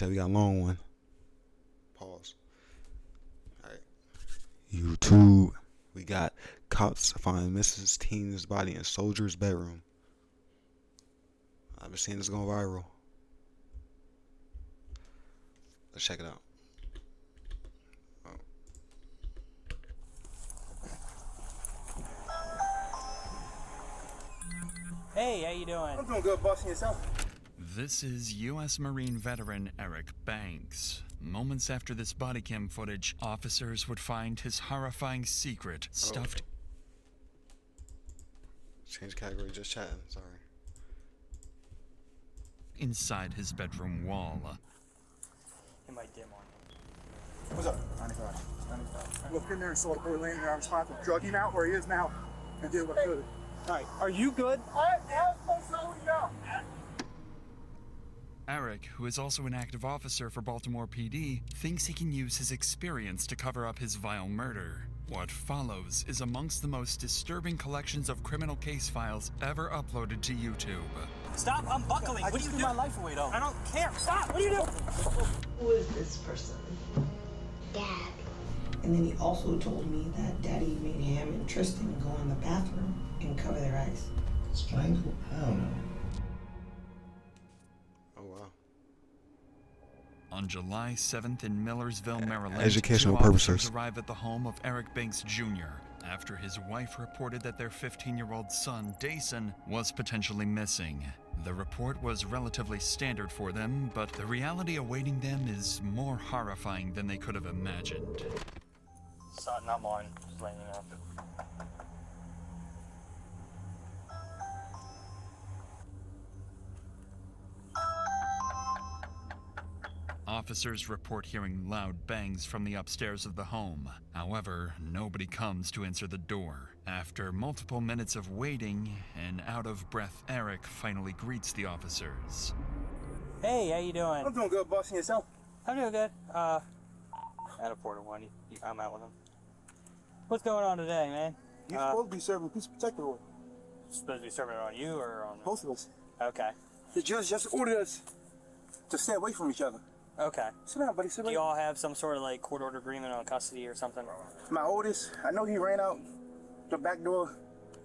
Said we got a long one. Pause. Alright. YouTube. We got cops find Mrs. Teen's body in soldier's bedroom. I've been seeing this going viral. Let's check it out. Oh. Hey, how you doing? I'm doing good, boss, and yourself? This is U.S. Marine veteran Eric Banks. Moments after this body cam footage, officers would find his horrifying secret stuffed. Change category, just chatting, sorry. Inside his bedroom wall. It might dim on you. What's up? 95. Looked in there and saw the boy laying there. I was trying to drug him out where he is now and did what I could. All right, are you good? Eric, who is also an active officer for Baltimore PD, thinks he can use his experience to cover up his vile murder. What follows is amongst the most disturbing collections of criminal case files ever uploaded to YouTube. Stop, I'm buckling. What do you do? My life away, though. I don't care. Stop, what do you do? Who is this person? Dad. And then he also told me that Daddy made him and Tristan go in the bathroom and cover their eyes. Strangled? I don't know. Oh wow. On July 7th in Millersville, Maryland, Educational two officers purposes. arrive at the home of Eric Banks Jr. after his wife reported that their 15-year-old son, Dason, was potentially missing. The report was relatively standard for them, but the reality awaiting them is more horrifying than they could have imagined. Son, I'm on. Just letting you know. Officers report hearing loud bangs from the upstairs of the home. However, nobody comes to answer the door. After multiple minutes of waiting, an out-of-breath Eric finally greets the officers. Hey, how you doing? I'm doing good, boss, and yourself? I'm doing good. At a Porter one. I'm out with him. What's going on today, man? You're supposed to be serving a piece of protective order. Supposed to be serving it on you or on me? Both of us. Okay. The judge just ordered us to stay away from each other. Okay. Sit down, buddy. Sit Do down. you all have some sort of like court order agreement on custody or something? My oldest, I know he ran out the back door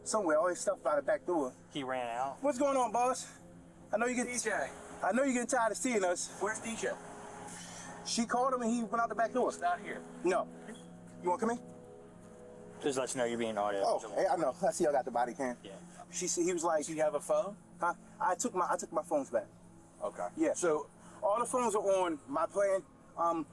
somewhere. All his stuff out the back door. He ran out. What's going on, boss? I know you get DJ, I know you're getting tired of seeing us. where's DJ? She called him and he went out the back door. He's not here. No. You want to come in? Just let you know you're being audio. Oh, hey, I know. I see y'all got the body cam. Yeah. She said he was like, Do you have a phone? huh? I took my phones back. Okay. Yeah. So All the phones are on my plan.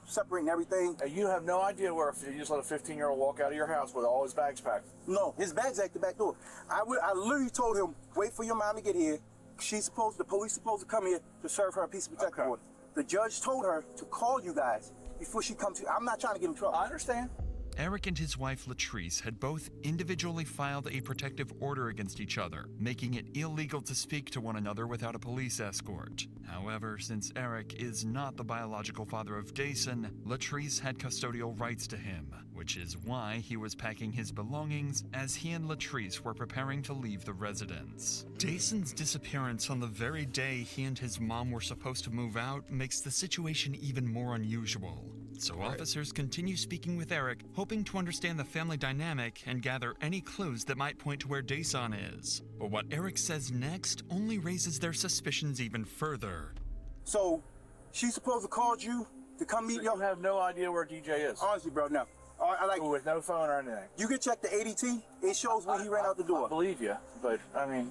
Separating everything. you have no idea where you just let a 15-year-old walk out of your house with all his bags packed. No, his bag's at the back door. I literally told him, wait for your mom to get here. The police supposed to come here to serve her a piece of protective Okay. order. The judge told her to call you guys before she comes to. I'm not trying to get in trouble. I understand. Eric and his wife Latrice had both individually filed a protective order against each other, making it illegal to speak to one another without a police escort. However, since Eric is not the biological father of Dason, Latrice had custodial rights to him, which is why he was packing his belongings as he and Latrice were preparing to leave the residence. Dason's disappearance on the very day he and his mom were supposed to move out makes the situation even more unusual. So officers continue speaking with Eric, hoping to understand the family dynamic and gather any clues that might point to where Dason is. But what Eric says next only raises their suspicions even further. So, she's supposed to call you to come meet You y'all. have no idea where DJ is. Honestly, bro, no. I like. With no phone or anything. You can check the ADT. It shows when he ran out the I door. believe you, but I mean,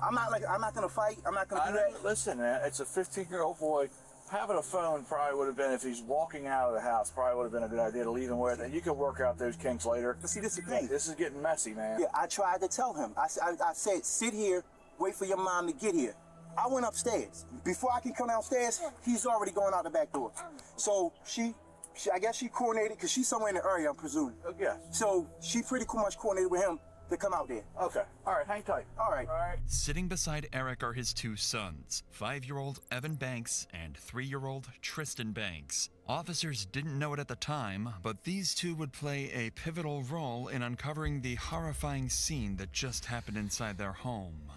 I'm not gonna fight. I'm not gonna I do know, that. listen, man, it's a 15-year-old boy. Having a phone probably would have been, if he's walking out of the house, probably would have been a good idea to leave him with. And you can work out those kinks later. But see, this is the thing. This is getting messy, man. Yeah, I tried to tell him. I said, sit here, wait for your mom to get here. I went upstairs. Before I can come downstairs, he's already going out the back door. So I guess she coordinated, because she's somewhere in the area, I'm presuming. Yeah. So she pretty much coordinated with him to come out there. Okay. All right, hang tight. All right. All right. Sitting beside Eric are his two sons, 5-year-old Evan Banks and 3-year-old Tristan Banks. Officers didn't know it at the time, but these two would play a pivotal role in uncovering the horrifying scene that just happened inside their home.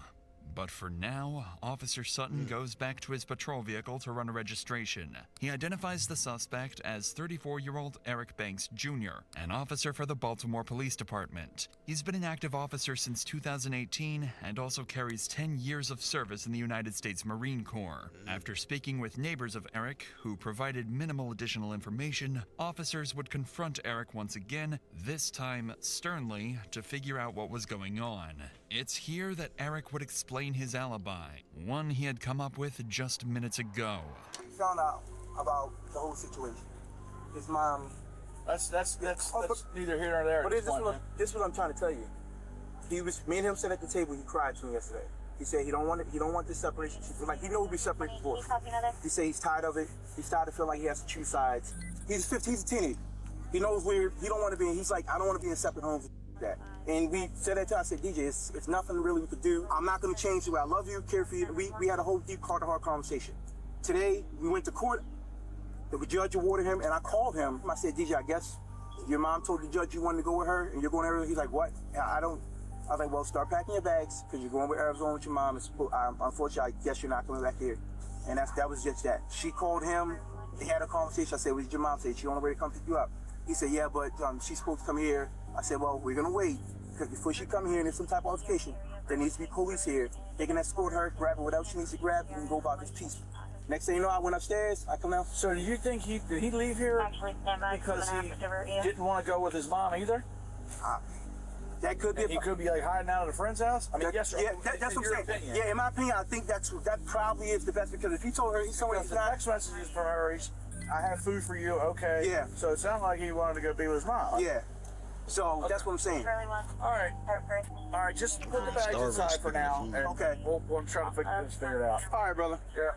But for now, Officer Sutton goes back to his patrol vehicle to run a registration. He identifies the suspect as 34-year-old Eric Banks Jr., an officer for the Baltimore Police Department. He's been an active officer since 2018 and also carries 10 years of service in the United States Marine Corps. After speaking with neighbors of Eric, who provided minimal additional information, officers would confront Eric once again, this time sternly, to figure out what was going on. It's here that Eric would explain his alibi, one he had come up with just minutes ago. We found out about the whole situation. His mom. That's neither here nor there. But this is what I'm trying to tell you. Me and him sat at the table. He cried to me yesterday. He said he don't want this separation. Like he knows we separated before. He said he's tired of it. He's tired of feeling like he has to choose sides. He's 15. He's a teenager. He knows where he don't want to be. He's like, I don't want to be in separate homes. That. And we said that to him. I said, DJ, it's nothing really we could do. I'm not going to change the way I love you, care for you. We had a whole deep heart-to-heart conversation. Today, we went to court. The judge awarded him, and I called him. I said, DJ, I guess your mom told the judge you wanted to go with her, and you're going to Arizona. He's like, what? I was like, well, start packing your bags, because you're going with Arizona with your mom. Unfortunately, I guess you're not coming back here. And that was just that. She called him. They had a conversation. I said, what did your mom say? She on the way to come pick you up. He said, yeah, but she's supposed to come here. I said, well, we're going to wait, because before she come here and there's some type of altercation, there needs to be police here. They can escort her, grab her whatever she needs to grab, and go about this peaceful. Next thing you know, I went upstairs, I come out. So do you think did he leave here because he didn't want to go with his mom either? That could be. He could be like hiding out at a friend's house. I mean, yes, sir. Yeah, that's what I'm saying. Yeah, in my opinion, I think that probably is the best, because if he told her he's somewhere he's the not. text messages from her, I have food for you. Okay. Yeah. So it sounded like he wanted to go be with his mom. Yeah. So okay. That's what I'm saying. All right. Just put the bags inside for now. Okay. We'll try to figure it out. All right, brother. Yeah.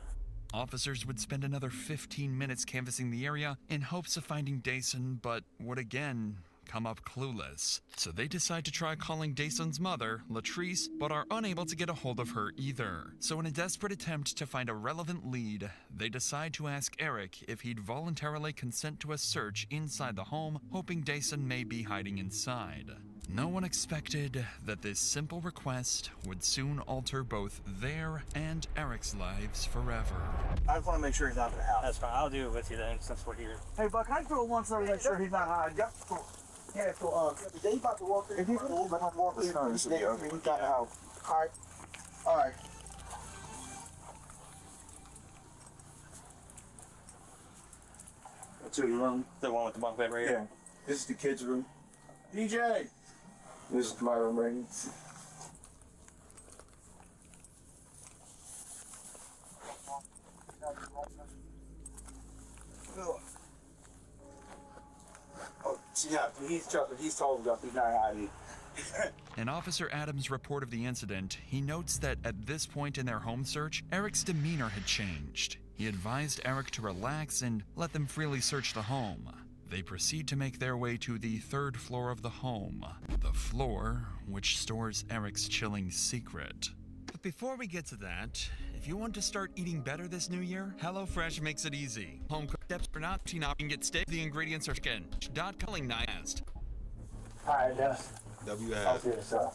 Officers would spend another 15 minutes canvassing the area in hopes of finding Dason, but would again come up clueless. So they decide to try calling Dason's mother, Latrice, but are unable to get a hold of her either. So in a desperate attempt to find a relevant lead, they decide to ask Eric if he'd voluntarily consent to a search inside the home, hoping Dason may be hiding inside. No one expected that this simple request would soon alter both their and Eric's lives forever. I just want to make sure he's out of the house. That's fine. I'll do it with you then, since we're here. Hey, Buck, can I throw one so make sure he's not hiding? Yep. Cool. Yeah, so the day about to walk in, if he's about to walk in, he's got the house. All right. That's your room. The one with the bunk bed right Yeah. here? This is the kids' room. DJ. This is my room right here. Yeah, he's told us he's not hiding. In Officer Adams' report of the incident, he notes that at this point in their home search, Eric's demeanor had changed. He advised Eric to relax and let them freely search the home. They proceed to make their way to the third floor of the home, the floor which stores Eric's chilling secret. But before we get to that, if you want to start eating better this new year, HelloFresh makes it easy. Home cooked steps are not and get steak. The ingredients are chicken. Calling nightest. All right, Dennis. WF. Okay, so.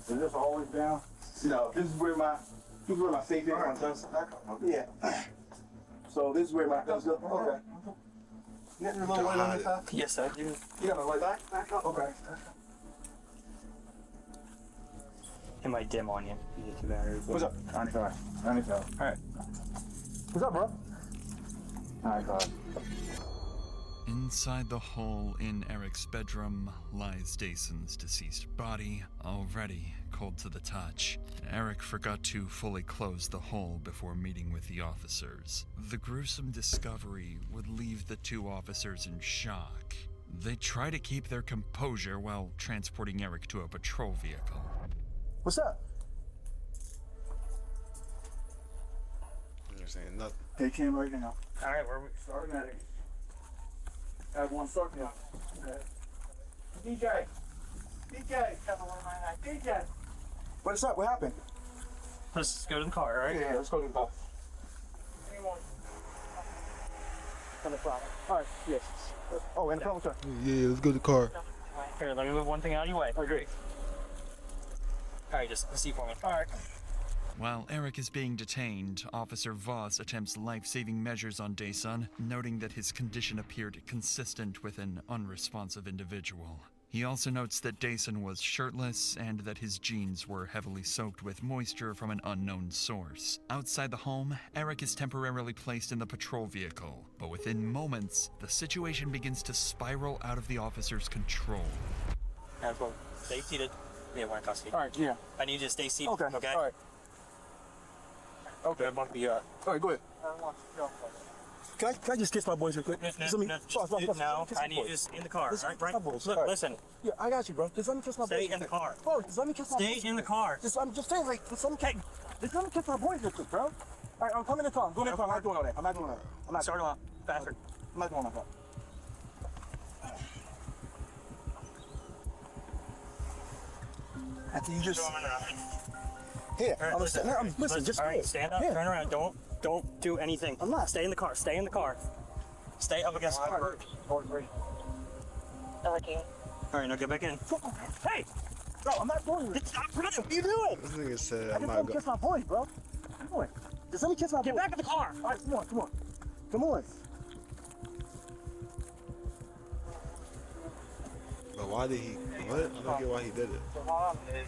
Is this always down? No, this is where my safe is. Yeah. So this is where my guns go. Okay. You got your little light on this side? Yes, I do. You got a light back up? Okay. It might dim on you. You get 2 batteries. What's up? 95. All right. What's up, bro? 95. Inside the hole in Eric's bedroom lies Dason's deceased body, already cold to the touch. Eric forgot to fully close the hole before meeting with the officers. The gruesome discovery would leave the two officers in shock. They try to keep their composure while transporting Eric to a patrol vehicle. What's up? You're saying nothing. They came right now. All right, where are we? Starting at it. I have one starting now. DJ. What's up? What happened? Let's go to the car, all right? Yeah, let's go to the bus. On the front. All right, yes. Oh, and the phone truck. Yeah, let's go to the car. Here, let me move one thing out of your way. Oh, great. Alright, just see for me. Alright. While Eric is being detained, Officer Voss attempts life-saving measures on Daesun, noting that his condition appeared consistent with an unresponsive individual. He also notes that Daesun was shirtless and that his jeans were heavily soaked with moisture from an unknown source. Outside the home, Eric is temporarily placed in the patrol vehicle, but within moments, the situation begins to spiral out of the officer's control. Stay seated. We have one in custody. Alright, yeah. I need you to stay seated. Okay. Alright. Okay. It won't be Alright, go ahead. Can I just kiss my boys real quick? No, I need you just in the car. Right? Look, listen. Yeah, I got you, bro. Just let me kiss my boys. Stay in the car. Bro, just let me kiss my boys. Stay in the car. I'm just saying, like, just let me kiss my boys real quick, bro. Alright, I'm coming in the car. I'm going in the car. I'm not doing all that. I'm not doing all that. I'm not. Start him up. Faster. I'm not doing all that. After you just... Here, Right, listen, just... All right, stand up, Here. turn around. Don't do anything. I'm not. Stay in the car. Stay in the car. Stay up against the car. Okay. All right, now get back in. Hey! Bro, I'm not doing it. Stop running. What are you doing? This nigga said I I'm just not want to kiss my boys, bro. Come on. Just let me kiss my boys. Get back in the car. All right, come on. Come on. But why did he? What? I don't get why he did it. The mom is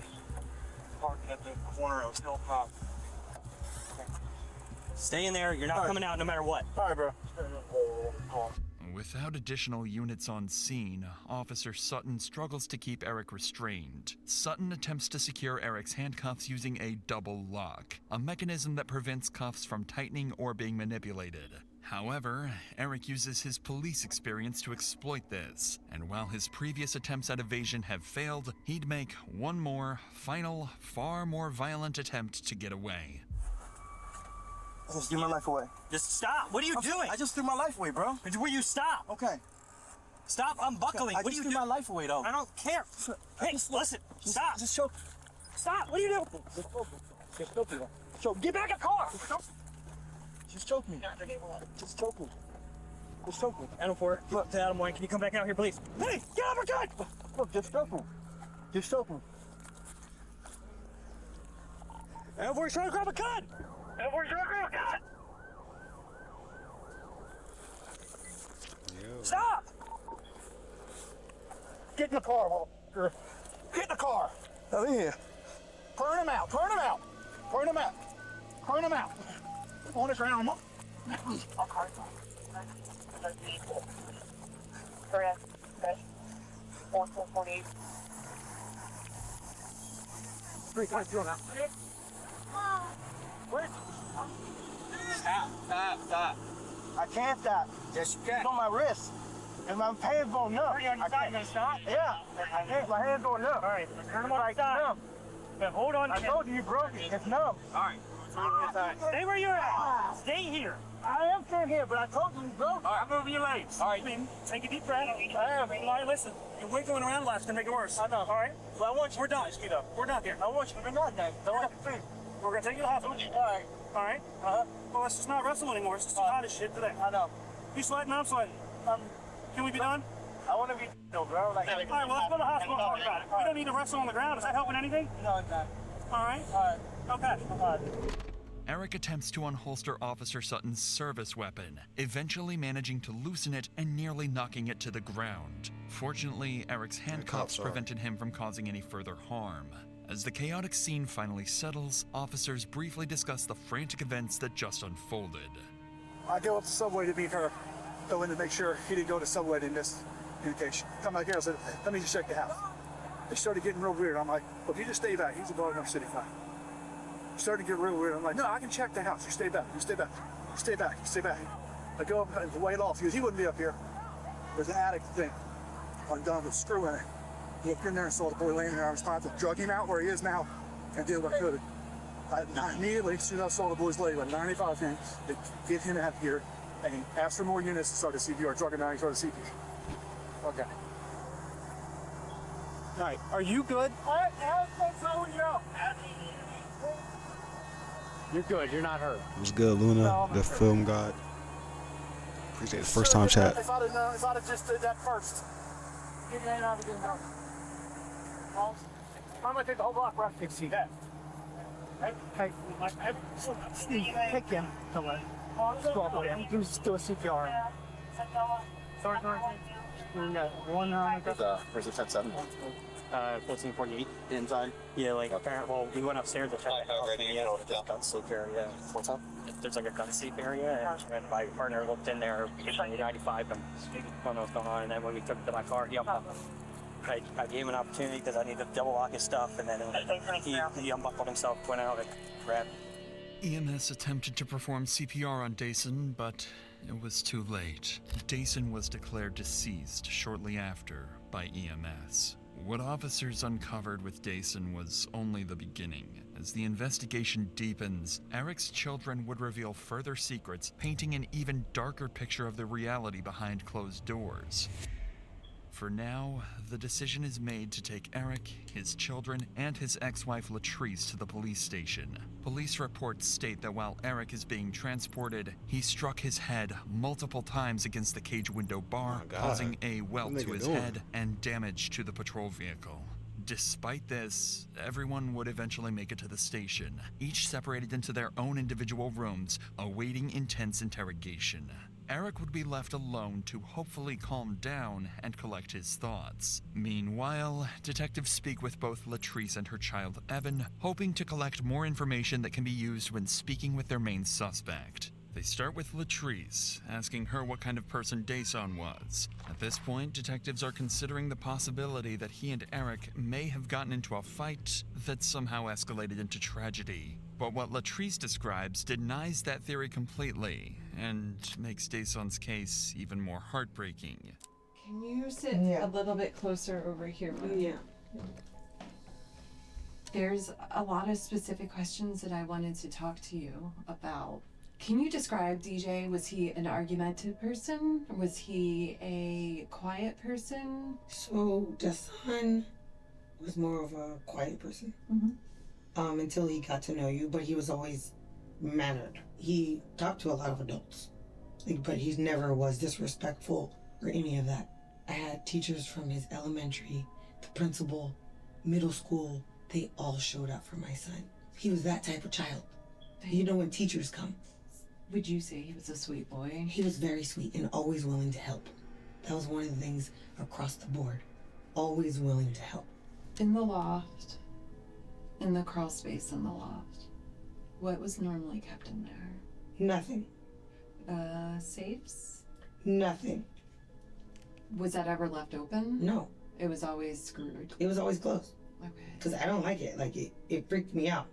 parking at the corner of Hilltop. Stay in there. You're not coming out no matter what. All right, bro. Without additional units on scene, Officer Sutton struggles to keep Eric restrained. Sutton attempts to secure Eric's handcuffs using a double lock, a mechanism that prevents cuffs from tightening or being manipulated. However, Eric uses his police experience to exploit this, and while his previous attempts at evasion have failed, he'd make one more, final, far more violent attempt to get away. I just threw my life away. Just stop. What are you doing? I just threw my life away, bro. Will you stop? Okay. Stop unbuckling. I What are just you threw doing? my life away, though. I don't care. Hey, listen. Stop. Just choke. Stop. What are you doing? Just choke me. Choke. Get back in the car. Just choke me. Just choke me. Just choke me. Adam Ford, look to Adam Wayne. Can you come back out here, please? Hey, get out of our gun! Look, just choke me. Just choke me. Adam Ford's trying to grab a gun! Adam Ford's trying to grab a gun! Yo. Stop! Get in the car, motherfucker. Get in the car. Come in here. Turn him out. Turn him out. Turn him out. Turn him out. On the ground. Correct. Okay. 4448. 3.2 now. Where's... Stop. I can't stop. Yes, you can. It's on my wrist. And my hands going numb. Are you on your side? You gonna stop? Yeah. My hands going numb. All right, turn them on the side. Numb. But hold on. I told you broke it. It's numb. All right. Stay where you're at. Stay here. I am staying here, but I told you broke it. All right, I'm moving your legs. All right, take a deep breath. I am. All right, listen. Your weight going around last can make it worse. I know. All right? But I want you We're done. We're done here. I want you to be not that. We're gonna take you to the hospital. All right. All right? Well, let's just not wrestle anymore. It's just too hot as shit today. I know. You sweating? I'm sweating. Can we be done? I want to be no, bro. Like, All right, well, let's go to the hospital and talk about it. We don't need to wrestle on the ground. Is that helping anything? no, it's not. All right? All Okay. right. Eric attempts to unholster Officer Sutton's service weapon, eventually managing to loosen it and nearly knocking it to the ground. Fortunately, Eric's handcuffs prevented him from causing any further harm. As the chaotic scene finally settles, officers briefly discuss the frantic events that just unfolded. I go up to Subway to meet her, go in to make sure he didn't go to Subway in this communication. Come back here, I said, let me just check the house. They started getting real weird. I'm like, well, you just stay back. He's above enough city fire. Started to get real weird. I'm like, no, I can check the house. You stay back. You stay back. You stay back. You stay back. I go up and wait off because he wouldn't be up here. There's an attic thing undone with a screw in it. He looked in there and saw the boy laying there. I was trying to drug him out where he is now and did what I could. I immediately, as soon as I saw the boy's leg, like 95 things, to get him out here and ask for more units to start the CPR, drug him out and start the CPR. Okay. All right. Are you good? You're good. You're not hurt. What's good, Luna? The film god. Appreciate the first time chat. If I'd have just did that first. I'm gonna take the whole block around. Take a seat. Hey, Steve, take him. Come on. Just go up with him. Do a CPR. Sorry. We got one Where's the 10-7? 1448. Inside? Yeah, like, well, we went upstairs to check the house, and, you know, the gun safe area. What's up? There's like a gun safe area, and my partner looked in there, 95, and I don't know what's going on, and then when we took it to my car, I gave him an opportunity because I needed to double lock his stuff, and then he unbuckled himself, went out, and grabbed. EMS attempted to perform CPR on Dason, but it was too late. Dason was declared deceased shortly after by EMS. What officers uncovered with Dason was only the beginning. As the investigation deepens, Eric's children would reveal further secrets, painting an even darker picture of the reality behind closed doors. For now, the decision is made to take Eric, his children, and his ex-wife Latrice to the police station. Police reports state that while Eric is being transported, he struck his head multiple times against the cage window bar, causing a welt to his head and damage to the patrol vehicle. Despite this, everyone would eventually make it to the station, each separated into their own individual rooms, awaiting intense interrogation. Eric would be left alone to hopefully calm down and collect his thoughts. Meanwhile, detectives speak with both Latrice and her child Evan, hoping to collect more information that can be used when speaking with their main suspect. They start with Latrice, asking her what kind of person Dason was. At this point, detectives are considering the possibility that he and Eric may have gotten into a fight that somehow escalated into tragedy. But what Latrice describes denies that theory completely, and makes Dason's case even more heartbreaking. Can you sit a little bit closer over here? Yeah. There's a lot of specific questions that I wanted to talk to you about. Can you describe DJ? Was he an argumentative person? Was he a quiet person? So Dason was more of a quiet person. Until he got to know you, but he was always mannered. He talked to a lot of adults, but he never was disrespectful or any of that. I had teachers from his elementary, the principal, middle school, they all showed up for my son. He was that type of child. You know when teachers come. Would you say he was a sweet boy? He was very sweet and always willing to help. That was one of the things across the board. Always willing to help. In the loft, in the crawl space in the loft, what was normally kept in there? Nothing. Safes? Nothing. Was that ever left open? No. It was always screwed? It was always closed. Okay. Because I don't like it. Like, it freaked me out.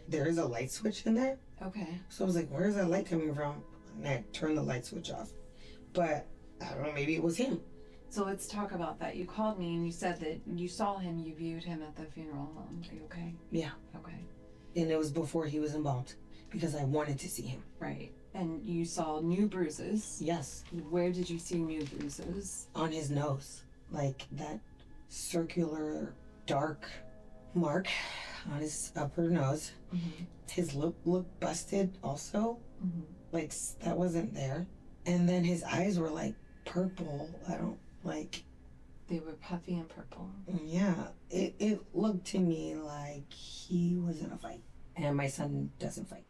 There is a light switch in there. Okay. So I was like, where's that light coming from? And I turned the light switch off. But, I don't know, maybe it was him. So let's talk about that. You called me and you said that you saw him, you viewed him at the funeral home. Are you okay? Yeah. Okay. And it was before he was involved. Because I wanted to see him. Right. And you saw new bruises. Yes. Where did you see new bruises? On his nose. Like that circular, dark mark on his upper nose. His lip looked busted also. Like, that wasn't there. And then his eyes were like purple. They were puffy and purple. Yeah. It looked to me like he was in a fight. And my son doesn't fight.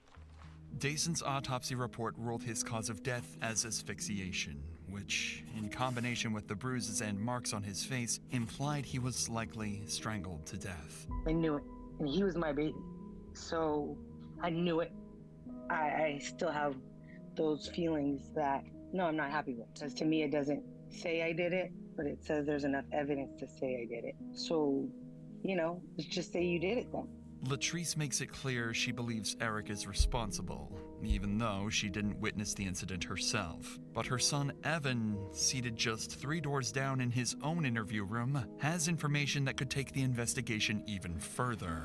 Dason's autopsy report ruled his cause of death as asphyxiation, which, in combination with the bruises and marks on his face, implied he was likely strangled to death. I knew it, and he was my baby. So I knew it. I still have those feelings that, no, I'm not happy with. Because to me, it doesn't say I did it, but it says there's enough evidence to say I did it. So, let's just say you did it then. Latrice makes it clear she believes Eric is responsible, even though she didn't witness the incident herself. But her son Evan, seated just 3 doors down in his own interview room, has information that could take the investigation even further.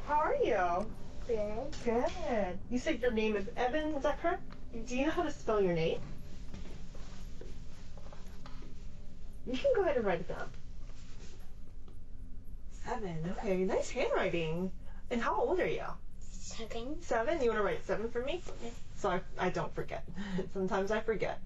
How are you? Good. Good. You said your name is Evan, is that correct? Do you know how to spell your name? You can go ahead and write it down. 7. Okay, nice handwriting. And how old are you? 7. 7? You want to write 7 for me? So I don't forget. Sometimes I forget.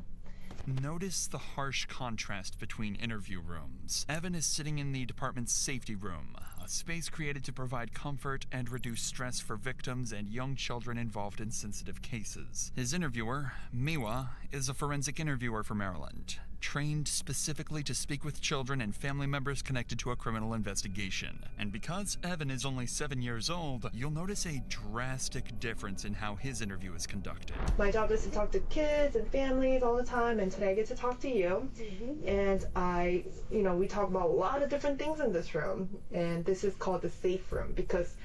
Notice the harsh contrast between interview rooms. Evan is sitting in the department's safety room, a space created to provide comfort and reduce stress for victims and young children involved in sensitive cases. His interviewer, Miwa, is a forensic interviewer from Maryland, trained specifically to speak with children and family members connected to a criminal investigation. And because Evan is only 7 years old, you'll notice a drastic difference in how his interview is conducted. My job is to talk to kids and families all the time, and today I get to talk to you. And we talk about a lot of different things in this room, and this is called the safe room because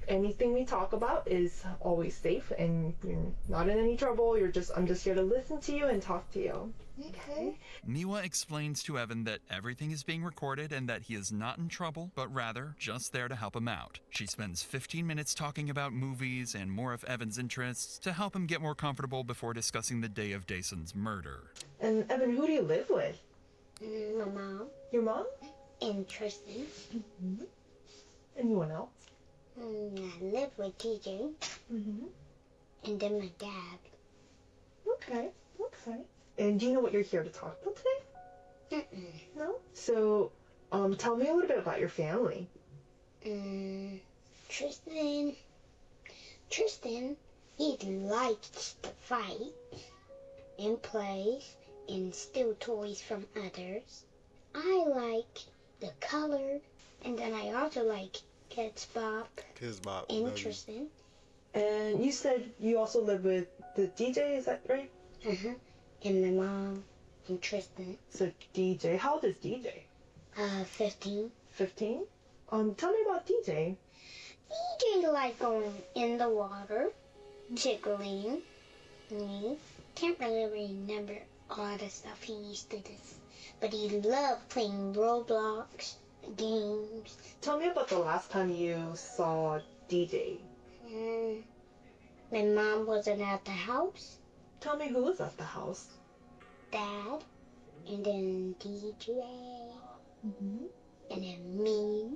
anything we talk about is always safe, and you're not in any trouble. I'm just here to listen to you and talk to you. Okay. Miwa explains to Evan that everything is being recorded and that he is not in trouble, but rather just there to help him out. She spends 15 minutes talking about movies and more of Evan's interests to help him get more comfortable before discussing the day of Dason's murder. And Evan, who do you live with? My mom. Your mom? And Tristan. Anyone else? I live with TJ. And then my dad. Okay. And do you know what you're here to talk about today? No? So, tell me a little bit about your family. Tristan, he likes to fight and play and steal toys from others. I like the color, and then I also like Kids Bop and Tristan. And you said you also live with the DJ, is that right? And my mom and Tristan. So DJ, how old is DJ? 15. 15? Tell me about DJ. DJ like going in the water, tickling me. Can't really remember all the stuff he used to do. But he loved playing Roblox games. Tell me about the last time you saw DJ. My mom wasn't at the house. Tell me who was at the house. Dad, and then DJ, and then me.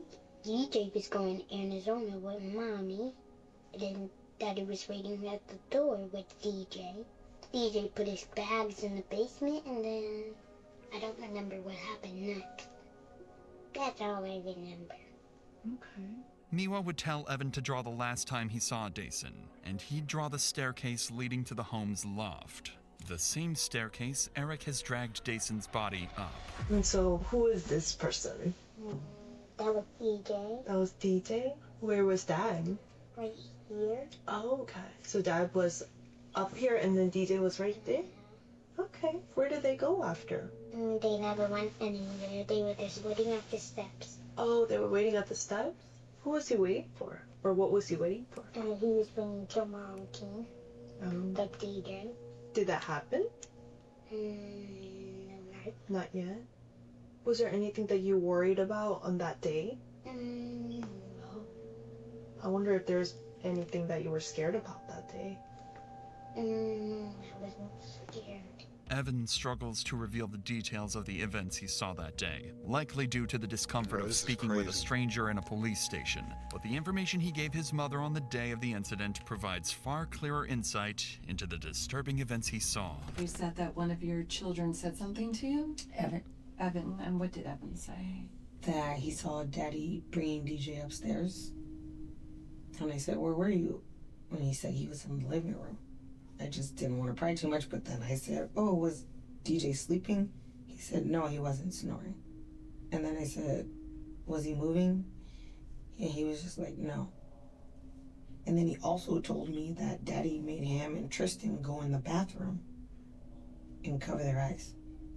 DJ was going to Arizona with Mommy, and then Daddy was waiting at the door with DJ. DJ put his bags in the basement, and then I don't remember what happened next. That's all I remember. Okay. Miwa would tell Evan to draw the last time he saw Dason, and he'd draw the staircase leading to the home's loft. The same staircase Eric has dragged Dason's body up. And so, who is this person? That was DJ. That was DJ? Where was Dad? Right here. Oh, okay. So Dad was up here and then DJ was right there? Okay. Where did they go after? They never went anywhere. They were just waiting at the steps. Oh, they were waiting at the steps? Who was he waiting for? Or what was he waiting for? He was waiting till Mom came. The DJ. Did that happen? No. Not yet. Was there anything that you worried about on that day? No. I wonder if there's anything that you were scared about that day. I wasn't scared. Evan struggles to reveal the details of the events he saw that day, likely due to the discomfort of speaking with a stranger in a police station. But the information he gave his mother on the day of the incident provides far clearer insight into the disturbing events he saw. You said that one of your children said something to you? Evan. Evan, and what did Evan say? That he saw Daddy bringing DJ upstairs. And I said, where were you? And he said he was in the living room. I just didn't want to pry too much, but then I said, oh, was DJ sleeping? He said, no, he wasn't snoring. And then I said, was he moving? And he was just like, no. And then he also told me that Daddy made him and Tristan go in the bathroom and cover their eyes.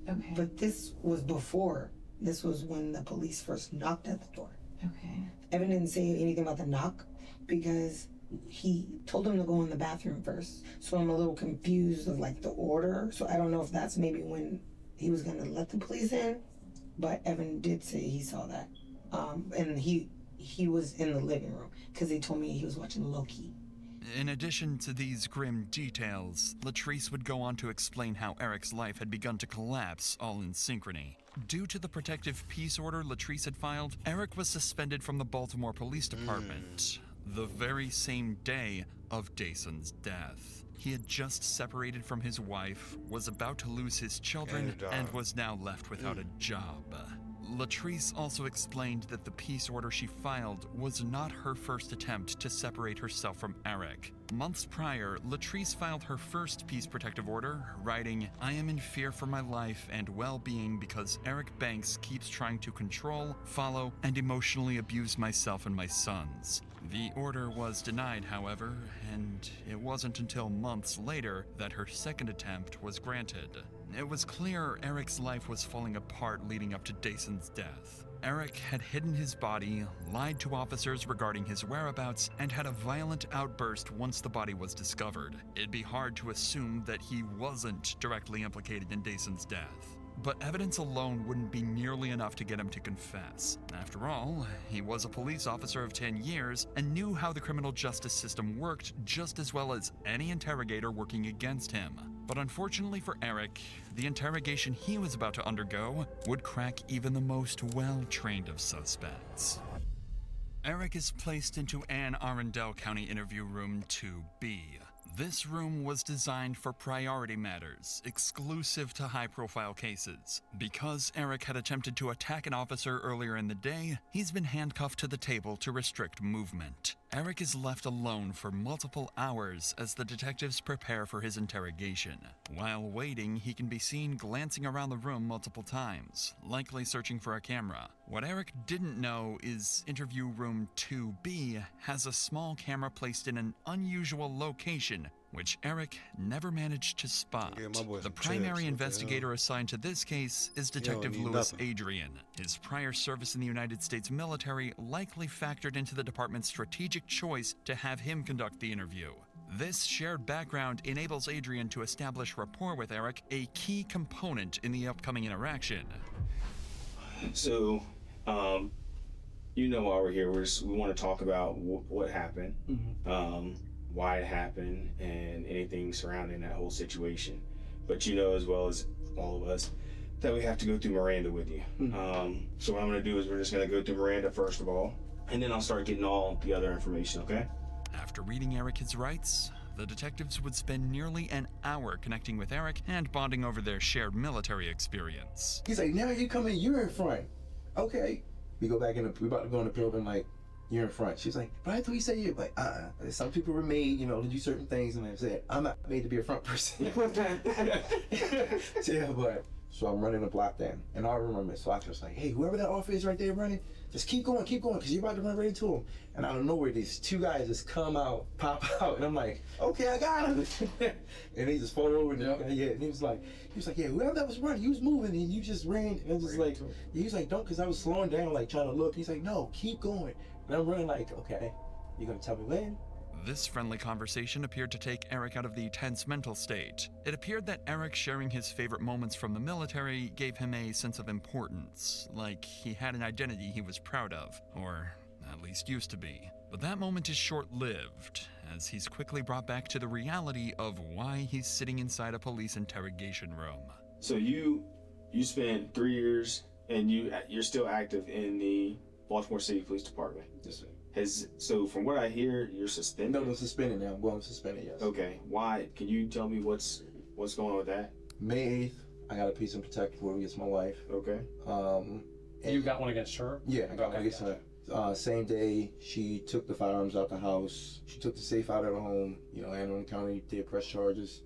Okay. But this was before. This was when the police first knocked at the door. Okay. Evan didn't say anything about the knock because he told him to go in the bathroom first. So I'm a little confused of like the order. So I don't know if that's maybe when he was gonna let the police in, but Evan did say he saw that. And he was in the living room because he told me he was watching Loki. In addition to these grim details, Latrice would go on to explain how Eric's life had begun to collapse all in synchrony. Due to the protective peace order Latrice had filed, Eric was suspended from the Baltimore Police Department the very same day of Dason's death. He had just separated from his wife, was about to lose his children, and was now left without a job. Latrice also explained that the peace order she filed was not her first attempt to separate herself from Eric. Months prior, Latrice filed her first peace protective order, writing, "I am in fear for my life and well-being because Eric Banks keeps trying to control, follow, and emotionally abuse myself and my sons." The order was denied, however, and it wasn't until months later that her second attempt was granted. It was clear Eric's life was falling apart leading up to Dason's death. Eric had hidden his body, lied to officers regarding his whereabouts, and had a violent outburst once the body was discovered. It'd be hard to assume that he wasn't directly implicated in Dason's death. But evidence alone wouldn't be nearly enough to get him to confess. After all, he was a police officer of 10 years and knew how the criminal justice system worked just as well as any interrogator working against him. But unfortunately for Eric, the interrogation he was about to undergo would crack even the most well-trained of suspects. Eric is placed into Anne Arundel County Interview Room 2B. This room was designed for priority matters, exclusive to high-profile cases. Because Eric had attempted to attack an officer earlier in the day, he's been handcuffed to the table to restrict movement. Eric is left alone for multiple hours as the detectives prepare for his interrogation. While waiting, he can be seen glancing around the room multiple times, likely searching for a camera. What Eric didn't know is Interview Room 2B has a small camera placed in an unusual location, which Eric never managed to spot. Yeah, my boy The some primary chips, investigator assigned to this case is Detective need Louis nothing. Adrian. His prior service in the United States military likely factored into the department's strategic choice to have him conduct the interview. This shared background enables Adrian to establish rapport with Eric, a key component in the upcoming interaction. So, you know why we're here. We want to talk about what happened, why it happened, and anything surrounding that whole situation. But you know as well as all of us that we have to go through Miranda with you. So what I'm going to do is we're just going to go through Miranda first of all, and then I'll start getting all the other information, okay? After reading Eric his rights, the detectives would spend nearly an hour connecting with Eric and bonding over their shared military experience. He's like, now you come in, you're in front. Okay. We go back in, we about to go in the building, like, you're in front. She's like, but I thought you said you like, some people were made, to do certain things, and I said, I'm not made to be a front person. Yeah, but, so I'm running the block down, and I remember, so I was like, hey, whoever that officer is right there running, just keep going, because you're about to run right into him. And out of nowhere, these two guys just come out, pop out, and I'm like, okay, I got him. And he just fall over, and and he was like, yeah, whoever that was running, he was moving, and you just ran, and just like, he was like, don't, because I was slowing down, like trying to look. He's like, no, keep going. And I'm running like, okay, you gonna tell me when? This friendly conversation appeared to take Eric out of the tense mental state. It appeared that Eric sharing his favorite moments from the military gave him a sense of importance, like he had an identity he was proud of, or at least used to be. But that moment is short-lived, as he's quickly brought back to the reality of why he's sitting inside a police interrogation room. So you spent 3 years, and you're still active in the Baltimore City Police Department. Yes, sir. So from what I hear, you're suspended? No, I'm suspended now. I'm going suspended, yes. Okay. Why? Can you tell me what's going on with that? May 8th, I got a peace and protective order against my wife. Okay. You got one against her? Yeah, I got one against her. Same day, she took the firearms out the house. She took the safe out of the home. Anne Arundel County did press charges.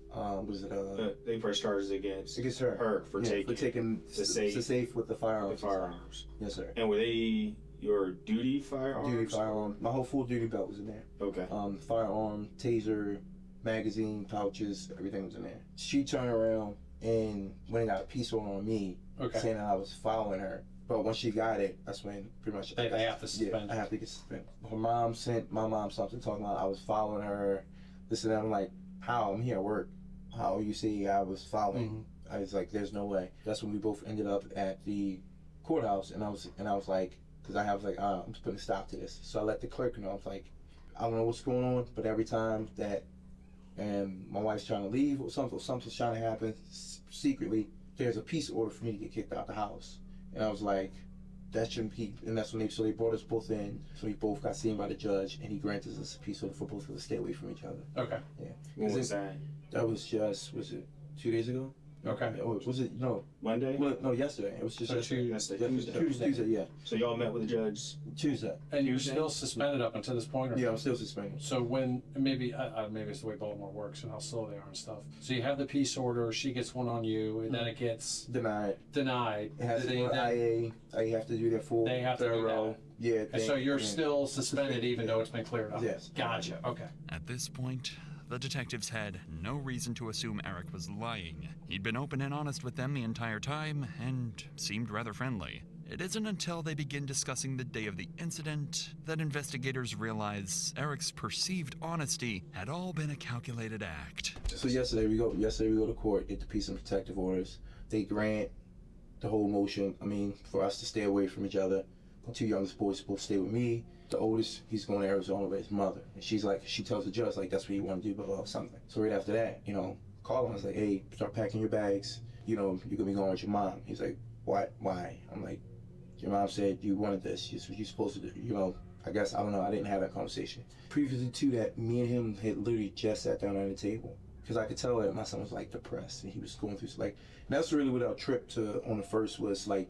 They press charges against her. Her for taking the safe with the firearms. Yes, sir. And were they your duty firearms? Duty firearm. My whole full duty belt was in there. Okay. Firearm, taser, magazine, pouches, everything was in there. She turned around and went and got a peace order on me, saying that I was following her. But when she got it, that's when pretty much they have to suspend. Yeah, I have to get suspended. Her mom sent my mom something talking about I was following her. This and that. I'm like, how? I'm here at work. How you see I was following? I was like, there's no way. That's when we both ended up at the courthouse, and I was like, because I was like, I'm just putting a stop to this. So I let the clerk know. I was like, I don't know what's going on, but every time that my wife's trying to leave or something's trying to happen secretly, there's a peace order for me to get kicked out the house. And I was like, that shouldn't be. And that's when they brought us both in. So we both got seen by the judge, and he granted us a peace order for both of us to stay away from each other. Okay. Yeah. When was that? That was just, was it 2 days ago? Okay. Was it no Monday? Well, no, yesterday. It was just So yesterday. Tuesday. Tuesday, yeah. So y'all met with the judge Tuesday. And you're still suspended up until this point? Or Yeah, I'm still suspended. So when, maybe it's the way Baltimore works and how slow they are and stuff. So you have the peace order, she gets one on you, and then it gets denied. Denied. It has to go to IA. I have to do that full They have to do thorough. Yeah. And so you're still suspended even though it's been cleared up? Yes. Gotcha, okay. At this point, the detectives had no reason to assume Eric was lying. He'd been open and honest with them the entire time and seemed rather friendly. It isn't until they begin discussing the day of the incident that investigators realize Eric's perceived honesty had all been a calculated act. So yesterday we go to court, get the peace and protective orders. They grant the whole motion. I mean, for us to stay away from each other. The two youngest boys supposed to stay with me. The oldest, he's going to Arizona with his mother. And she tells the judge, like, that's what you want to do, blah, blah, blah, something. So right after that, call him. I was like, hey, start packing your bags. You're going to be going with your mom. He's like, what? Why? I'm like, your mom said you wanted this. You're supposed to do, I guess, I don't know. I didn't have that conversation. Previously to that, me and him had literally just sat down at the table. Because I could tell that my son was, like, depressed. And he was going through, and that's really what our trip on the first was, like,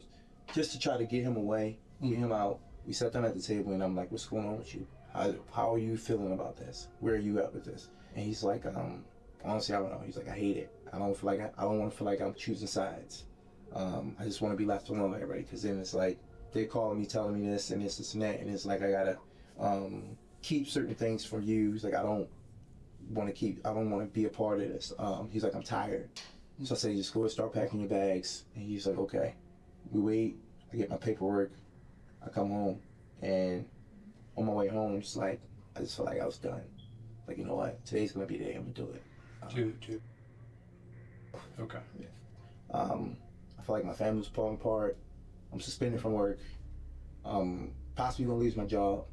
just to try to get him away, get him out. We sat down at the table and I'm like, what's going on with you? How are you feeling about this? Where are you at with this? And he's like, honestly, I don't know. He's like, I hate it. I don't want to feel like I'm choosing sides. I just want to be left alone with everybody, because then it's like they're calling me, telling me this and this and that, and it's like I gotta keep certain things from you. He's like, I don't want to be a part of this. He's like, I'm tired. So I say, just go and start packing your bags. And he's like, okay. We wait. I get my paperwork. I come home, and on my way home, I just felt like I was done. Like, you know what? Today's gonna be the day I'm gonna do it. Okay. Yeah. I feel like my family's falling apart. I'm suspended from work. Possibly gonna lose my job.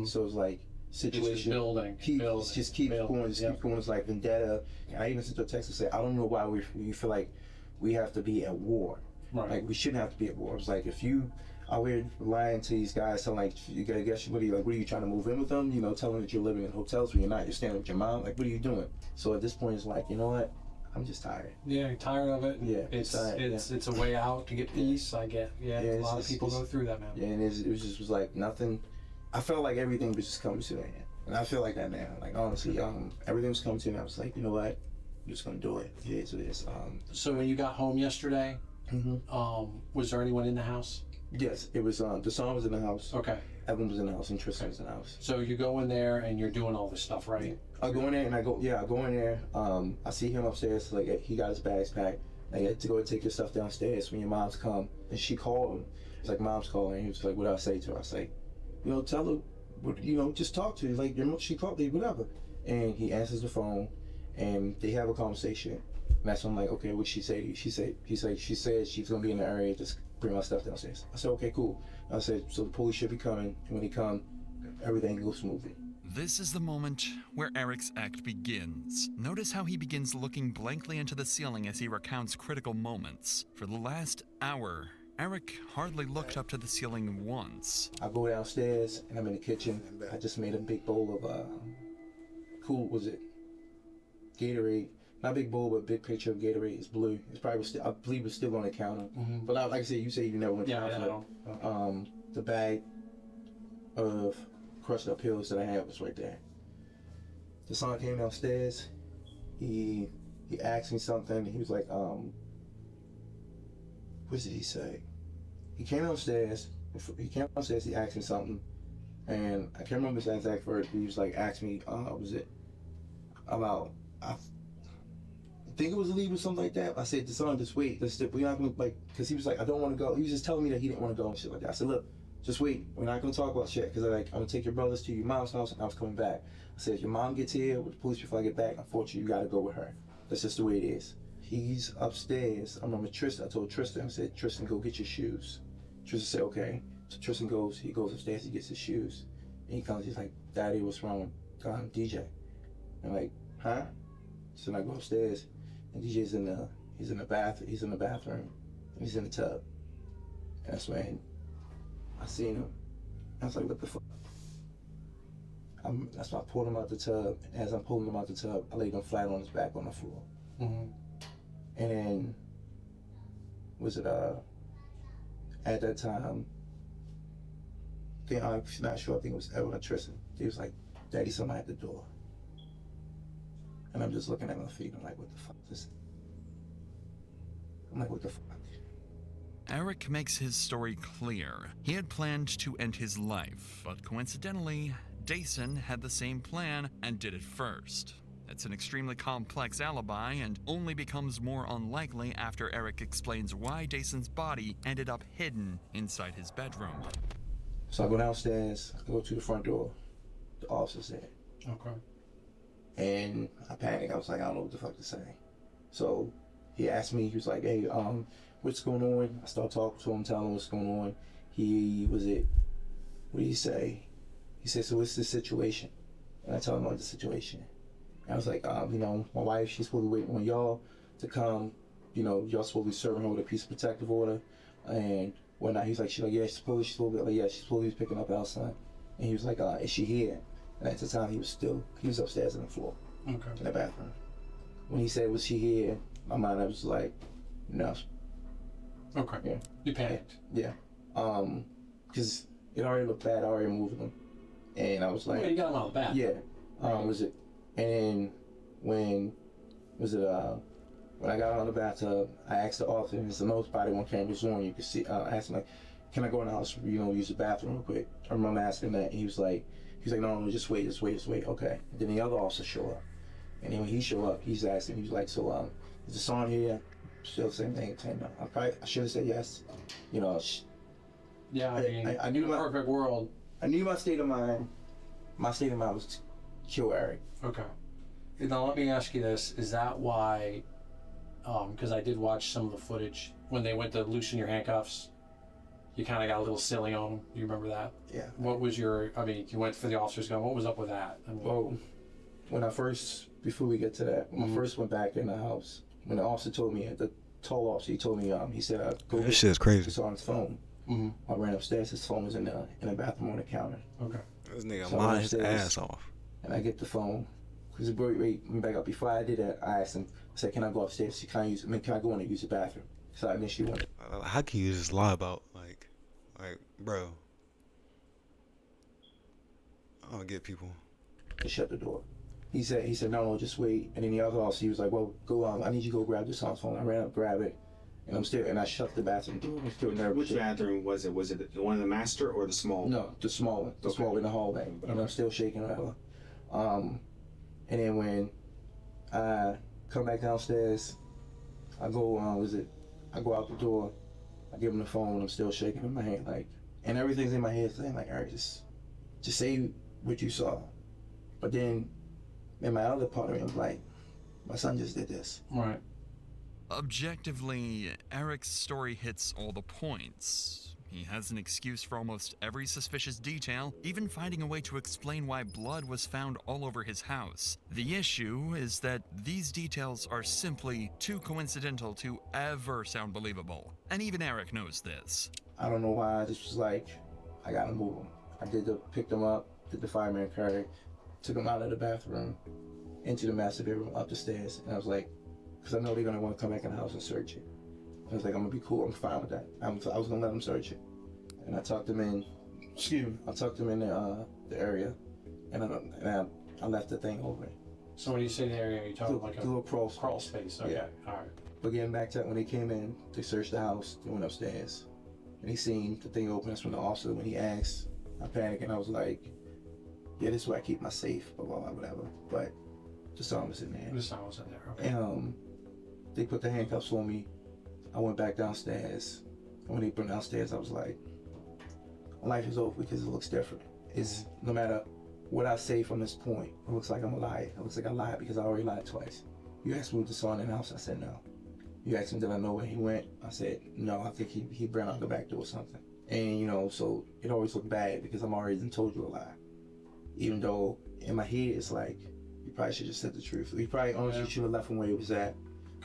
So it's like situation. It's just building. Keep going. It's like vendetta. And I even sent a text to say, I don't know why we feel like we have to be at war. Right. Like, we shouldn't have to be at war. It's like, if you out here lying to these guys, telling like, you gotta guess, what are you trying to move in with them? Telling them that you're living in hotels when you're not. You're staying with your mom. Like, what are you doing? So at this point, it's like, you know what? I'm just tired. Yeah, you're tired of it. Yeah, it's a way out to get peace. I get. Yeah, a lot of people go through that, man. Yeah, and it was like nothing. I felt like everything was just coming to an end, and I feel like that now. Like, honestly, everything was coming to an end. I was like, you know what? I'm just gonna do it. It is what it is. So when you got home yesterday, was there anyone in the house? Yes, it was. Deshaun was in the house. Okay. Evan was in the house, and Tristan was in the house. So you go in there and you're doing all this stuff, right? I go in there and I go in there. I see him upstairs. Like, he got his bags packed. I had to go and take your stuff downstairs when your mom's come. And she called him. It's like, mom's calling. And he was like, what do I say to her? I say, tell her, just talk to her. Like, she called me, whatever. And he answers the phone, and they have a conversation. And that's when I'm like, okay, what'd she say to you? She said she's gonna be in the area. Just bring my stuff downstairs. I said, okay, cool. I said, so the police should be coming, and when they come, everything goes smoothly. This is the moment where Eric's act begins. Notice how he begins looking blankly into the ceiling as he recounts critical moments. For the last hour, Eric hardly looked up to the ceiling once. I go downstairs, and I'm in the kitchen. I just made a big bowl of, Gatorade. Not a big bowl, but a big picture of Gatorade. It's blue. It's probably still, I believe it's still on the counter. But like I said, you say you never went to the hospital. The bag of crushed up pills that I had was right there. The son came downstairs. He asked me something. He was like, what did he say? He came downstairs. He asked me something, and I can't remember his exact words. He was like, asked me, was it about? I think it was a leave or something like that. I said to son, just wait. We're not gonna, like, because he was like, I don't want to go. He was just telling me that he didn't want to go and shit like that. I said, look, just wait. We're not gonna talk about shit, because I'm gonna take your brothers to your mom's house, and I was coming back. I said, if your mom gets here with the police before I get back, unfortunately, you gotta go with her. That's just the way it is. He's upstairs. I'm with Tristan. I told Tristan, I said, Tristan, go get your shoes. Tristan said, okay. So Tristan goes upstairs, he gets his shoes. And he comes, he's like, Daddy, what's wrong with DJ? I'm like, huh? So I go upstairs, and DJ's in the bathroom, and he's in the tub. And that's when I seen him. I was like, what the fuck? That's why I pulled him out the tub, and as I'm pulling him out the tub, I laid him flat on his back on the floor. And then was it at that time, I'm not sure, I think it was Edwin or Tristan. He was like, Daddy, somebody at the door. And I'm just looking at my feet. I'm like, what the fuck is this? I'm like, what the fuck? Eric makes his story clear. He had planned to end his life, but coincidentally, Dason had the same plan and did it first. It's an extremely complex alibi and only becomes more unlikely after Eric explains why Dason's body ended up hidden inside his bedroom. So I go downstairs, I go to the front door, the officer's there. Okay. And I panic. I was like, I don't know what the fuck to say. So he asked me, he was like, hey, what's going on? I start talking to him, telling him what's going on. What did he say? He said, so what's the situation? And I tell him about the situation. And I was like, my wife, she's supposed to be waiting on y'all to come. Y'all supposed to be serving her with a piece of protective order and whatnot. He's like, yeah, she's supposed to be, like, yeah, she's supposed to be picking up our son. And he was like, is she here? And at the time, he was upstairs on the floor, in the bathroom. When he said, was she here? My mind, I was like, no. Okay. Yeah. You panicked. Yeah. Because it already looked bad. I already moved him. And I was like, well, you got him out of the bath. Yeah. Was it? And then when I got out of the bathtub, I asked the officer, and it's the most body one cameras on, you can see, I asked him, like, can I go in the house, use the bathroom real quick? I remember asking that, and he was like, no, just wait, okay. And then the other officer show up. And then when he show up, he's asking, he was like, so, is the son here? Still the same thing, I should have said yes. Yeah, I knew my perfect world. I knew my state of mind. My state of mind was to kill Eric. Okay. Now let me ask you this: is that why? Because I did watch some of the footage when they went to loosen your handcuffs. You kind of got a little silly on them. You remember that? Yeah. What was your? I mean, you went for the officer's gun. What was up with that? Well, before we get to that, when I first went back in the house, when the officer told me, the tall officer, he told me, he said, go this shit's crazy. It's on his phone. I ran upstairs. His phone was in the bathroom on the counter. Okay. This nigga mind his ass off. And I get the phone. Because wait, back up. Before I did that, I asked him, I said, can I go upstairs? Can I go in and use the bathroom? So I initially went. How can you just lie about, like, bro? I don't get people. To shut the door. He said, no, just wait. And then the other officer, he was like, well, go on. I need you to go grab this son's phone. I ran up, grab it. And I shut the bathroom door. I'm still nervous. Which bathroom was it? Was it the one in the master or the small? No, the small one. The small in the hallway. And I'm still shaking whatever. And then when I come back downstairs, I go I go out the door, I give him the phone, I'm still shaking in my hand, like, and everything's in my head saying, like, Eric, just say what you saw. But then in my other part of me, I'm like, my son just did this. Right. Objectively, Eric's story hits all the points. He has an excuse for almost every suspicious detail, even finding a way to explain why blood was found all over his house. The issue is that these details are simply too coincidental to ever sound believable. And even Eric knows this. I don't know why, I just was like, I gotta move him. I picked him up, did the fireman carry, took him out of the bathroom, into the master bedroom, up the stairs, and I was like, because I know they're gonna want to come back in the house and search it. I was like, I'm gonna be cool, I'm fine with that. I was gonna let them search it. And I tucked him in, the area, and I left the thing open. So when you say the area, you're talking like a little crawl space. Okay, yeah. All right. But getting back to when they came in, they searched the house, they went upstairs, and he seen the thing open. That's when the officer, when he asked, I panicked and I was like, yeah, this is where I keep my safe, blah, blah, blah, whatever. But the son was in there. The son was in there, okay. And they put the handcuffs on me. I went back downstairs. And when they put me downstairs, I was like, life is over because it looks different. It's no matter what I say from this point, it looks like I'm a liar. It looks like I lied because I already lied twice. You asked me what the son in the house, I said no. You asked me did I know where he went, I said no, I think he ran out the back door or something. And so it always looked bad because I'm already told you a lie. Even though in my head it's like, you probably should just said the truth. You probably honestly should have left him where he was at.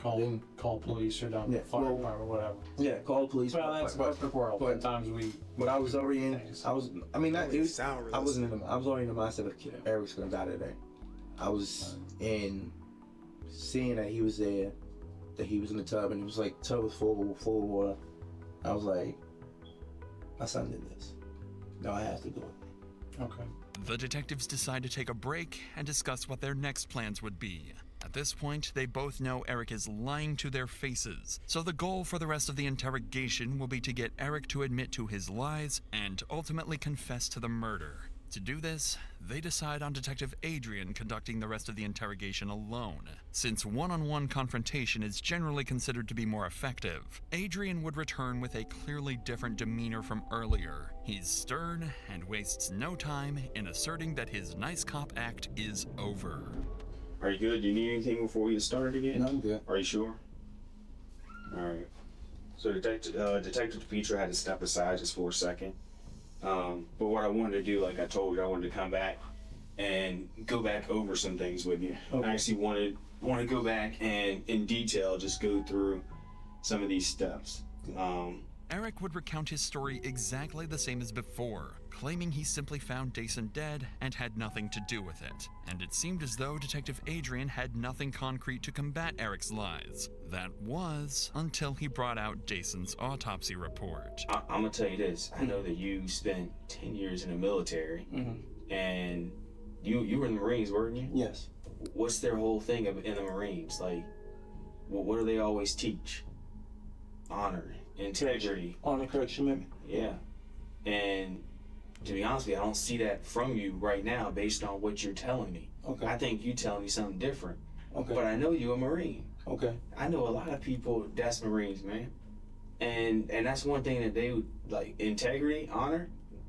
Call police or down fire department or whatever. Yeah, call the police. Well, that's the world. But sometimes But I was already in. I was already in the mindset of Eric's gonna die today. I was in seeing that he was there, that he was in the tub, and it was like, tub was full of water. I was like, my son did this. No, I have to do it. Okay. The detectives decide to take a break and discuss what their next plans would be. At this point, they both know Eric is lying to their faces, so the goal for the rest of the interrogation will be to get Eric to admit to his lies and ultimately confess to the murder. To do this, they decide on Detective Adrian conducting the rest of the interrogation alone. Since one-on-one confrontation is generally considered to be more effective, Adrian would return with a clearly different demeanor from earlier. He's stern and wastes no time in asserting that his nice cop act is over. Are you good? Do you need anything before we get started again? No, I'm good. Are you sure? All right. So Detective DePietro had to step aside just for a second. But what I wanted to do, like I told you, I wanted to come back and go back over some things with you. Okay. I actually want to go back and in detail just go through some of these steps. Eric would recount his story exactly the same as before, claiming he simply found Dason dead and had nothing to do with it. And it seemed as though Detective Adrian had nothing concrete to combat Eric's lies. That was until he brought out Dason's autopsy report. I'm gonna tell you this. I know that you spent 10 years in the military, and you were in the Marines, weren't you? Yes. What's their whole thing in the Marines? Like, what do they always teach? Honor, integrity. Honor, correction, commitment. Yeah. And to be honest with you, I don't see that from you right now based on what you're telling me. Okay. I think you telling me something different. Okay. But I know you're a Marine. Okay. I know a lot of people that's Marines, man. And that's one thing that they would, like, integrity, honor.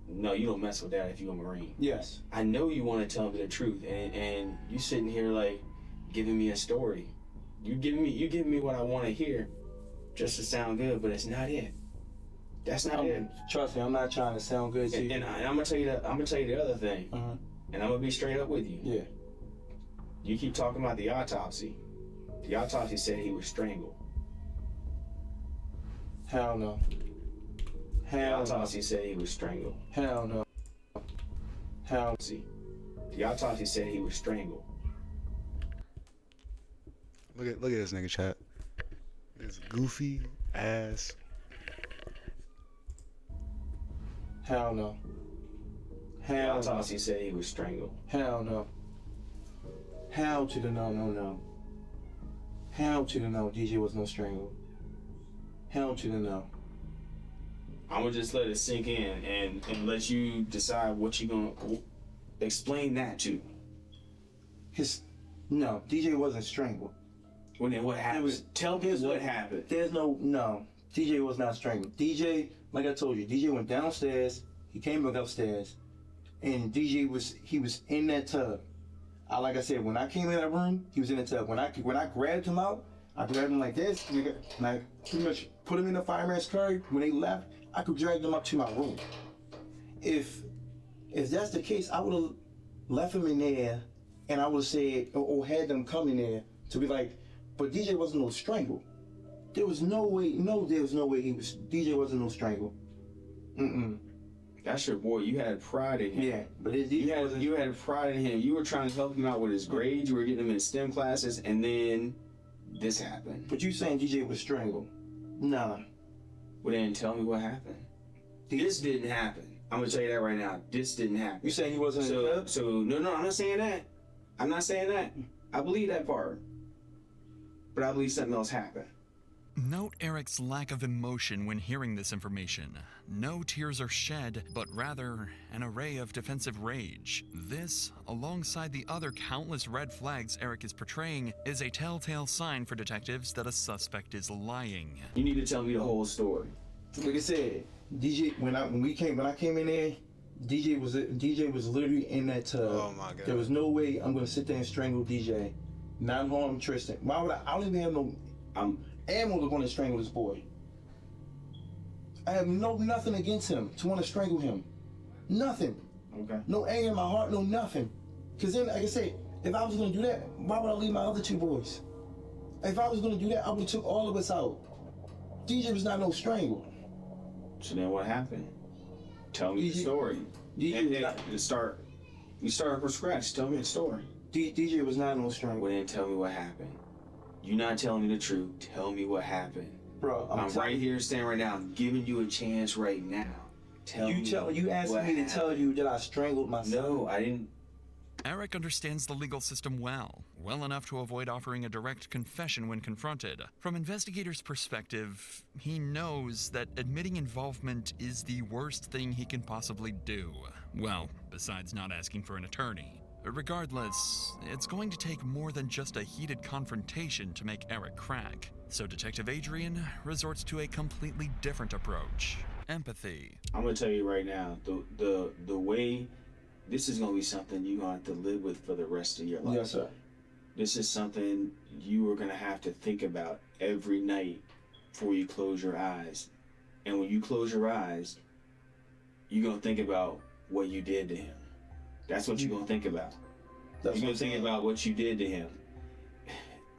No, you don't mess with that if you're a Marine. Yes. I know you want to tell me the truth, and you sitting here like giving me a story. You giving me what I want to hear, just to sound good, but it's not it. That's not it. Trust me, I'm not trying to sound good to you. And I'm gonna tell you the other thing, and I'm gonna be straight up with you. Yeah. You keep talking about the autopsy. The autopsy said he was strangled. Hell no. The autopsy said he was strangled. Hell no. Hell. See, the autopsy said he was strangled. Look at this nigga chat. This goofy ass. Hell no. Hell The autopsy said he was strangled. Hell no. Hell to the no. Hell to the no. DJ was no strangled. Hell to the no. I'm gonna just let it sink in and let you decide what you gonna explain that to. No, DJ wasn't strangled. Well, then what happened? Tell me what happened. There's no. DJ was not strangled. DJ, like I told you, DJ went downstairs. He came back upstairs, and DJ was in that tub. Like I said, when I came in that room, he was in the tub. When I grabbed him out, I grabbed him like this, and I pretty much put him in the fireman's carry. When they left, I could drag them up to my room. If that's the case, I would have left him in there, and I would have said, or had them come in there to be like, but DJ wasn't no strangle. There was no way DJ wasn't no strangle. That's your boy. You had pride in him. Yeah, but you had pride in him. You were trying to help him out with his grades. You were getting him in STEM classes, and then this happened. But you saying DJ was strangled? Nah. Well, then tell me what happened. This didn't happen. I'm gonna tell you that right now. This didn't happen. You saying he wasn't in the tub? So no, I'm not saying that. I'm not saying that. I believe that part, but I believe something else happened. Note Eric's lack of emotion when hearing this information. No tears are shed, but rather an array of defensive rage. This, alongside the other countless red flags Eric is portraying, is a telltale sign for detectives that a suspect is lying. You need to tell me the whole story. Like I said, DJ, when I came in there, DJ was literally in that tub. Oh my God. There was no way I'm gonna sit there and strangle DJ, not harm Tristan. Why would I don't even have no ammo to want to strangle this boy. I have nothing against him to want to strangle him. Nothing. Okay. No anger in my heart, no nothing. Because then, like I said, if I was going to do that, why would I leave my other two boys? If I was going to do that, I would have took all of us out. DJ was not no strangle. So then what happened? Tell me the story. You start from scratch. Tell me the story. DJ was not no strangle. Well, then tell me what happened. You're not telling me the truth. Tell me what happened. Bro, I'm right here standing right now. I'm giving you a chance right now. Tell me. You asking me to tell you that I strangled my son? No, I didn't. Eric understands the legal system well enough to avoid offering a direct confession when confronted. From investigators' perspective, he knows that admitting involvement is the worst thing he can possibly do. Well, besides not asking for an attorney. Regardless, it's going to take more than just a heated confrontation to make Eric crack. So Detective Adrian resorts to a completely different approach. Empathy. I'm gonna tell you right now, the way this is gonna be something you're gonna have to live with for the rest of your life. Yes, sir. This is something you are gonna have to think about every night before you close your eyes. And when you close your eyes, you're gonna think about what you did to him. That's what you're gonna think about. You're gonna think about what you did to him.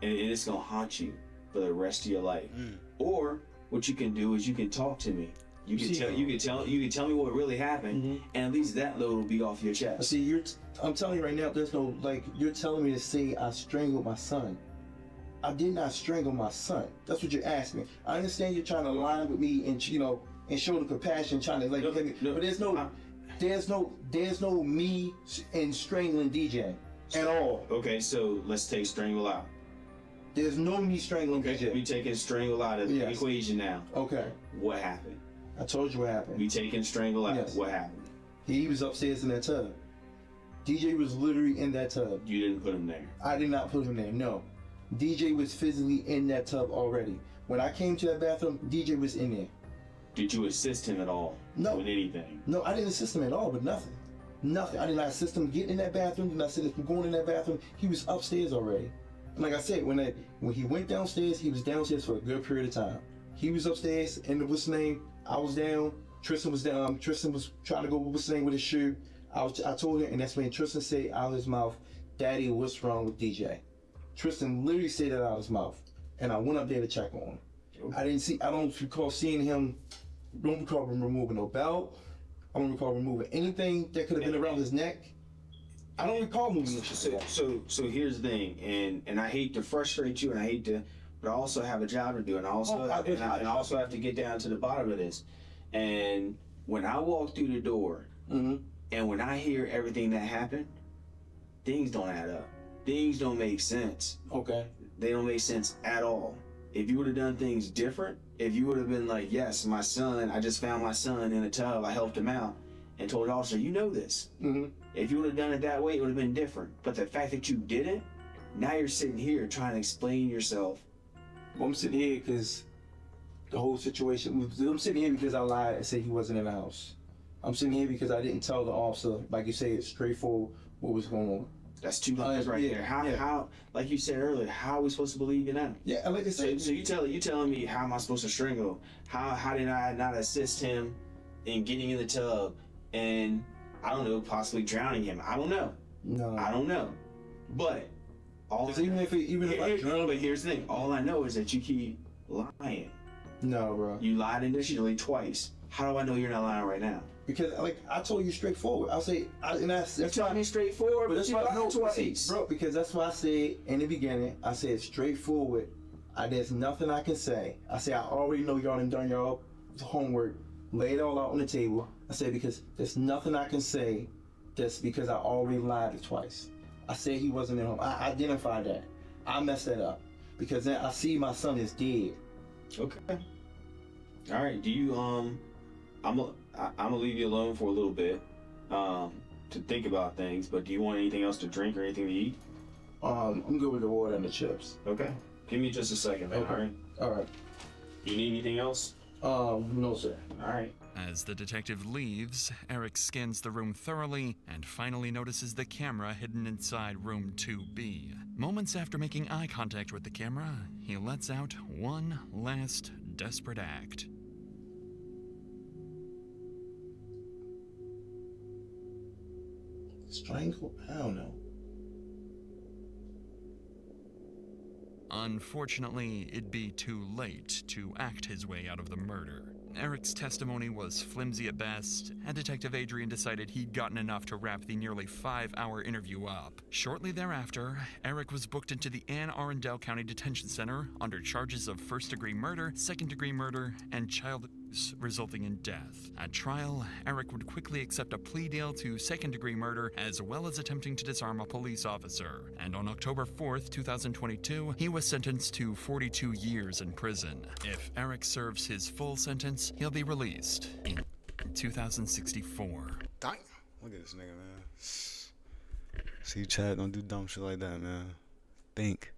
And it's gonna haunt you for the rest of your life. Or what you can do is you can talk to me. You can tell me what really happened, and at least that load will be off your chest. See, I'm telling you right now, there's no, like, you're telling me to say I strangled my son. I did not strangle my son. That's what you're asking. I understand you're trying to align with me and, you know, and show the compassion, trying to, like, but there's no me in strangling DJ at all. Okay, so let's take strangle out. There's no me strangling DJ. We taking strangle out of the equation now. Okay. What happened? I told you what happened. We taking strangle out. Yes. What happened? He was upstairs in that tub. DJ was literally in that tub. You didn't put him there. I did not put him there, no. DJ was physically in that tub already. When I came to that bathroom, DJ was in there. Did you assist him at all? No. With anything? No, I didn't assist him at all, but nothing. Nothing. I did not assist him getting in that bathroom. Did not assist him going in that bathroom. He was upstairs already. And like I said, when he went downstairs, he was downstairs for a good period of time. He was upstairs, and what's his name? I was down. Tristan was down. Tristan was trying to go what's his name with his shoe. I told him, and that's when Tristan said out of his mouth, "Daddy, what's wrong with DJ?" Tristan literally said that out of his mouth, and I went up there to check on him. Okay. I don't recall seeing him. Don't recall him removing no belt. I don't recall removing anything that could have been around his neck. I don't recall moving shit. So here's the thing, and I hate to frustrate you, and but I also have a job to do, and I also have to get down to the bottom of this. And when I walk through the door, and when I hear everything that happened, things don't add up. Things don't make sense. Okay. They don't make sense at all. If you would have done things different, if you would have been like, yes, my son, I just found my son in a tub, I helped him out, and told the officer, you know this. If you would have done it that way, it would have been different. But the fact that you didn't, now you're sitting here trying to explain yourself. Well, I'm sitting here because the whole situation, I'm sitting here because I lied and said he wasn't in the house. I'm sitting here because I didn't tell the officer, like you say, it's straightforward what was going on. That's two lies right there. How, like you said earlier, how are we supposed to believe you now? Yeah, like I said. So you telling me how am I supposed to strangle? How did I not assist him in getting in the tub and, I don't know, possibly drowning him? I don't know. No. I don't know. But even if I drown, but here's the thing. All I know is that you keep lying. No, bro. You lied initially twice. How do I know you're not lying right now? Because, like, I told you straightforward. I'll say, that's told me straightforward, but that's why twice. Bro, because that's why I said in the beginning, I said straightforward. There's nothing I can say. I said, I already know y'all done y'all homework, lay it all out on the table. I said, because there's nothing I can say that's because I already lied twice. I said he wasn't at home. I identified that. I messed that up. Because then I see my son is dead. Okay. All right. Do you, I'm gonna leave you alone for a little bit to think about things, but do you want anything else to drink or anything to eat? I'm good with the water and the chips. Okay. Give me just a second, man. Okay. All right. You need anything else? No, sir. All right. As the detective leaves, Eric scans the room thoroughly and finally notices the camera hidden inside room 2B. Moments after making eye contact with the camera, he lets out one last desperate act. Strangle? I don't know. Unfortunately, it'd be too late to act his way out of the murder. Eric's testimony was flimsy at best, and Detective Adrian decided he'd gotten enough to wrap the nearly 5-hour interview up. Shortly thereafter, Eric was booked into the Anne Arundel County Detention Center under charges of first-degree murder, second-degree murder, and child abuse resulting in death. At trial, Eric would quickly accept a plea deal to second-degree murder as well as attempting to disarm a police officer. And on October 4th, 2022, he was sentenced to 42 years in prison. If Eric serves his full sentence, he'll be released in 2064. Dang. Look at this nigga, man. See, Chad, don't do dumb shit like that, man. Think.